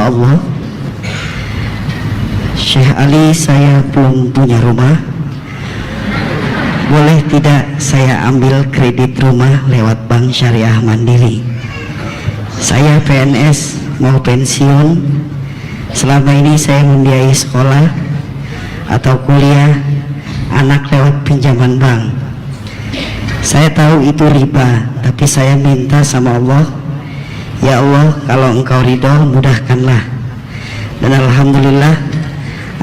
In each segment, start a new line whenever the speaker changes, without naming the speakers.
sama Allah. Syekh Ali, saya belum punya rumah. Boleh tidak saya ambil kredit rumah lewat Bank Syariah Mandiri? Saya PNS, mau pensiun. Selama ini saya membiayai sekolah atau kuliah anak lewat pinjaman bank. Saya tahu itu riba, tapi saya minta sama Allah, ya Allah, kalau Engkau ridho mudahkanlah. Dan alhamdulillah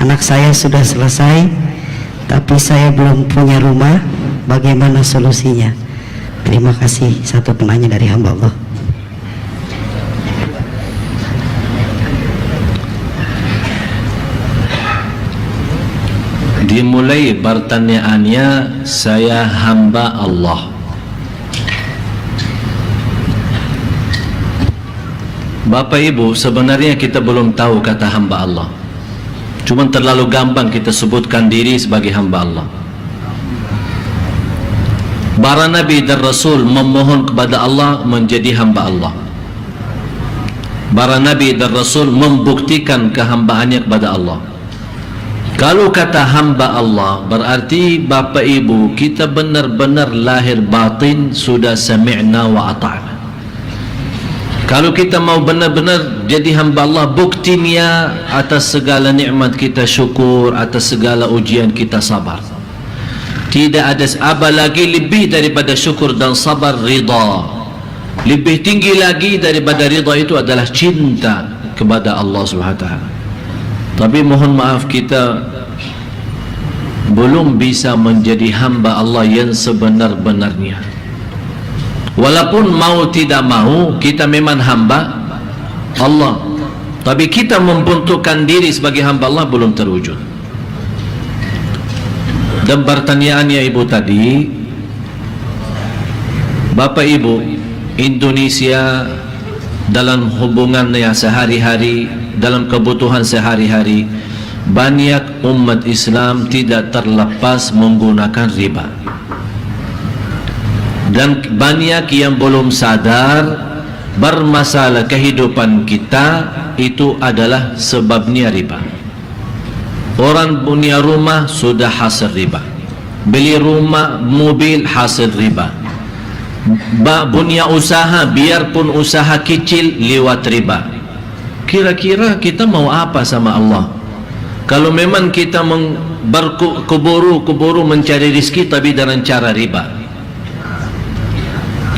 anak saya sudah selesai, tapi saya belum punya rumah. Bagaimana solusinya? Terima kasih. Satu penanya dari hamba Allah.
Dimulai pertanyaannya, saya hamba Allah. Bapak Ibu, sebenarnya kita belum tahu kata hamba Allah. Cuma terlalu gampang kita sebutkan diri sebagai hamba Allah. Para Nabi dan Rasul memohon kepada Allah menjadi hamba Allah. Para Nabi dan Rasul membuktikan kehambaannya kepada Allah. Kalau kata hamba Allah, berarti Bapak Ibu, kita benar-benar lahir batin sudah sami'na wa ata'na. Kalau kita mau benar-benar jadi hamba Allah, buktinya atas segala nikmat kita syukur, atas segala ujian kita sabar. Tidak ada apa lagi lebih daripada syukur dan sabar, ridha. Lebih tinggi lagi daripada ridha itu adalah cinta kepada Allah Subhanahu wa taala. Tapi mohon maaf, kita belum bisa menjadi hamba Allah yang sebenar-benarnya. Walaupun mau tidak mau, kita memang hamba Allah, tapi kita membentukkan diri sebagai hamba Allah belum terwujud. Dan pertanyaannya Ibu tadi, Bapak Ibu, Indonesia dalam hubungannya sehari-hari, dalam kebutuhan sehari-hari, banyak umat Islam tidak terlepas menggunakan riba. Dan banyak yang belum sadar bermasalah kehidupan kita itu adalah sebabnya riba. Orang punya rumah sudah hasil riba, beli rumah, mobil hasil riba, punya usaha biarpun usaha kecil lewat riba. Kira-kira kita mau apa sama Allah? Kalau memang kita berkeburu mencari rezeki tapi dengan cara riba,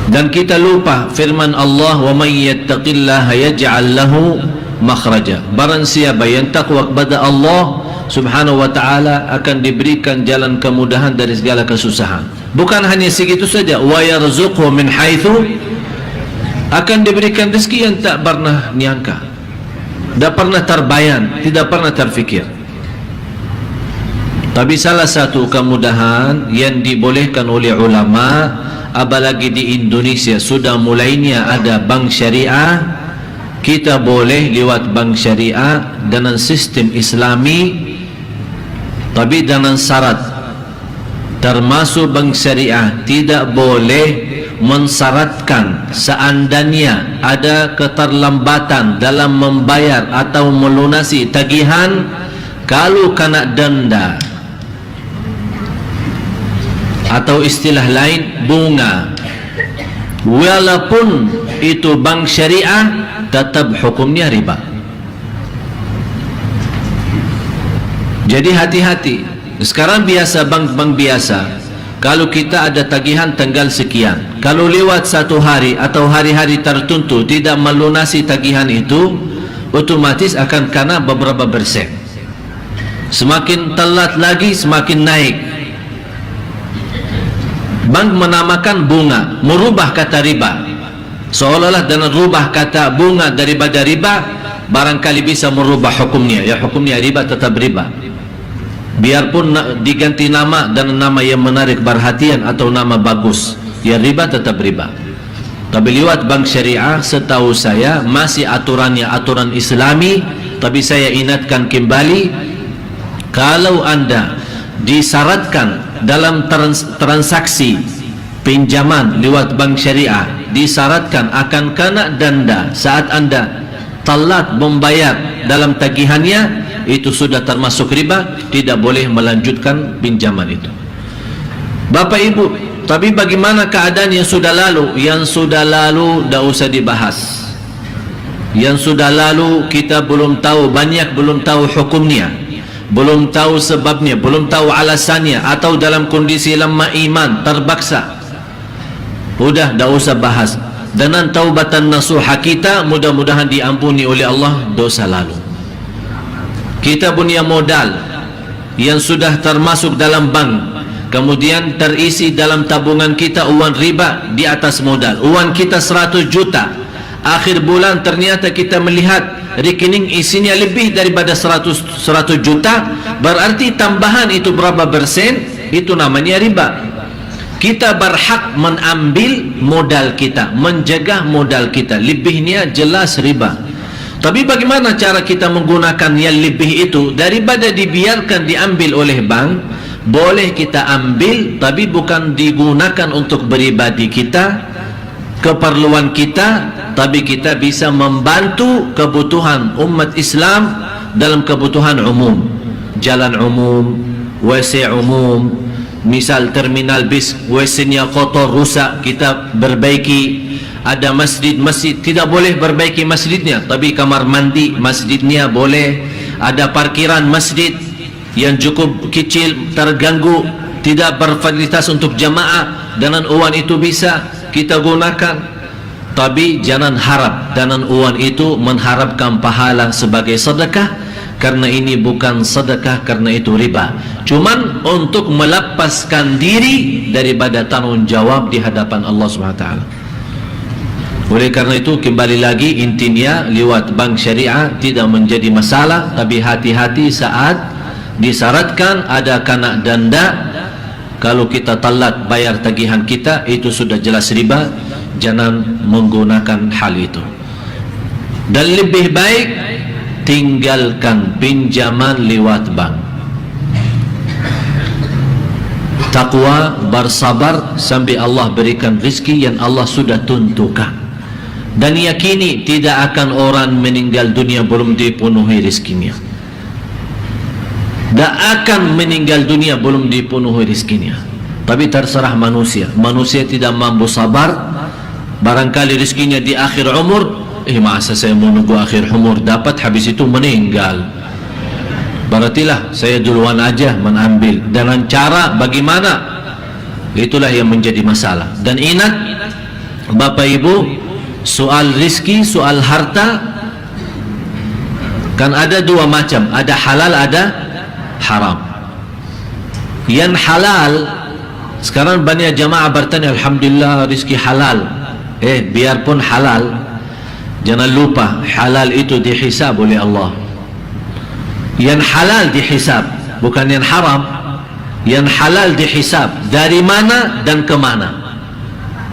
dan kita lupa firman Allah, wa may yattaqillaha yaj'al lahu makhraja. Barang siapa yang takwa kepada Allah Subhanahu wa taala akan diberikan jalan kemudahan dari segala kesusahan. Bukan hanya segitu saja, wa yarzuqhu min haitsu, akan diberikan rezeki yang tak pernah nyangka, tidak pernah terbayang, tidak pernah terfikir. Tapi salah satu kemudahan yang dibolehkan oleh ulama, apalagi di Indonesia sudah mulainya ada bank syariah, kita boleh lewat bank syariah dengan sistem Islami, tapi dengan syarat, termasuk bank syariah tidak boleh mensyaratkan seandainya ada keterlambatan dalam membayar atau melunasi tagihan, kalau kena denda atau istilah lain bunga, walaupun itu bank syariah, tetap hukumnya riba. Jadi hati-hati. Sekarang biasa bank-bank biasa, kalau kita ada tagihan tanggal sekian, kalau lewat satu hari atau hari-hari tertentu tidak melunasi tagihan itu, otomatis akan kena beberapa persen. Semakin telat lagi semakin naik. Bank menamakan bunga, merubah kata riba, seolah-olah dengan rubah kata bunga daripada riba barangkali bisa merubah hukumnya. Ya, hukumnya riba tetap riba, biarpun diganti nama dan nama yang menarik perhatian atau nama bagus, ya riba tetap riba. Tapi lewat bank syariah setahu saya masih aturannya aturan Islami. Tapi saya ingatkan kembali, kalau anda disyaratkan dalam transaksi pinjaman lewat bank syariah, disyaratkan akan kena denda saat anda talat membayar dalam tagihannya, itu sudah termasuk riba, tidak boleh melanjutkan pinjaman itu. Bapak Ibu, tapi bagaimana keadaan yang sudah lalu? Yang sudah lalu tidak usah dibahas. Yang sudah lalu kita belum tahu, banyak belum tahu hukumnya, belum tahu sebabnya, belum tahu alasannya, atau dalam kondisi lemah iman, terpaksa. Udah, tidak usah bahas. Dengan taubatan nasuha kita, mudah-mudahan diampuni oleh Allah dosa lalu. Kita punya modal yang sudah termasuk dalam bank, kemudian terisi dalam tabungan kita uang riba di atas modal. Uang kita 100 juta, akhir bulan ternyata kita melihat rekening isinya lebih daripada 100 juta, berarti tambahan itu berapa persen? Itu namanya riba. Kita berhak mengambil modal kita, menjaga modal kita, lebihnya jelas riba. Tapi bagaimana cara kita menggunakan yang lebih itu? Daripada dibiarkan diambil oleh bank, boleh kita ambil, tapi bukan digunakan untuk beribadi kita, keperluan kita, tapi kita bisa membantu kebutuhan umat Islam dalam kebutuhan umum, jalan umum, WC umum. Misal terminal bis, WC-nya kotor, rusak, kita perbaiki. Ada masjid tidak boleh perbaiki masjidnya, tapi kamar mandi masjidnya boleh. Ada parkiran masjid yang cukup kecil, terganggu, tidak berfasilitas untuk jamaah, dengan uang itu bisa kita gunakan. Tapi jangan harap dengan uang itu mengharapkan pahala sebagai sedekah, karena ini bukan sedekah, karena itu riba. Cuman untuk melepaskan diri daripada tanggungjawab di hadapan Allah SWT. Oleh karena itu, kembali lagi, intinya lewat bank syariah tidak menjadi masalah, tapi hati-hati saat disyaratkan ada kena denda. Kalau kita telat bayar tagihan kita, itu sudah jelas riba. Jangan menggunakan hal itu. Dan lebih baik tinggalkan pinjaman lewat bank. Takwa, bersabar sampai Allah berikan rezeki yang Allah sudah tentukan. Dan yakini tidak akan orang meninggal dunia belum dipenuhi rezekinya. Tak akan meninggal dunia belum dipenuhi rezekinya. Tapi terserah manusia. Manusia tidak mampu sabar. Barangkali rezekinya di akhir umur. Masa saya mau nunggu akhir umur dapat, habis itu meninggal. Berartilah saya duluan aja mengambil. Dengan cara bagaimana? Itulah yang menjadi masalah. Dan ingat Bapak Ibu, soal rizki, soal harta kan ada dua macam, ada halal, ada haram. Yang halal, sekarang banyak jamaah bertanya, alhamdulillah rizki halal. Biarpun halal, jangan lupa halal itu dihisab oleh Allah. Yang halal dihisab, bukan yang haram. Yang halal dihisab dari mana dan ke mana.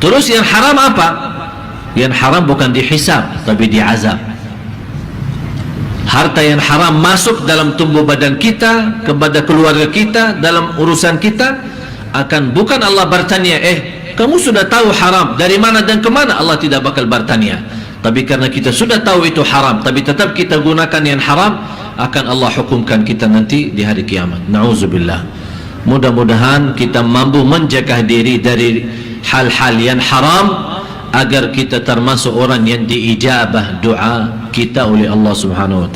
Terus yang haram apa? Yang haram bukan dihisab, tapi diazab. Harta yang haram masuk dalam tubuh badan kita, kepada keluarga kita, dalam urusan kita, akan bukan Allah bertanya, kamu sudah tahu haram dari mana dan ke mana? Allah tidak bakal bertanya. Tapi karena kita sudah tahu itu haram, tapi tetap kita gunakan yang haram, akan Allah hukumkan kita nanti di hari kiamat. Na'udzubillah. Mudah-mudahan kita mampu menjaga diri dari hal-hal yang haram, agar kita termasuk orang yang diijabah doa kita oleh Allah Subhanahu wa ta'ala.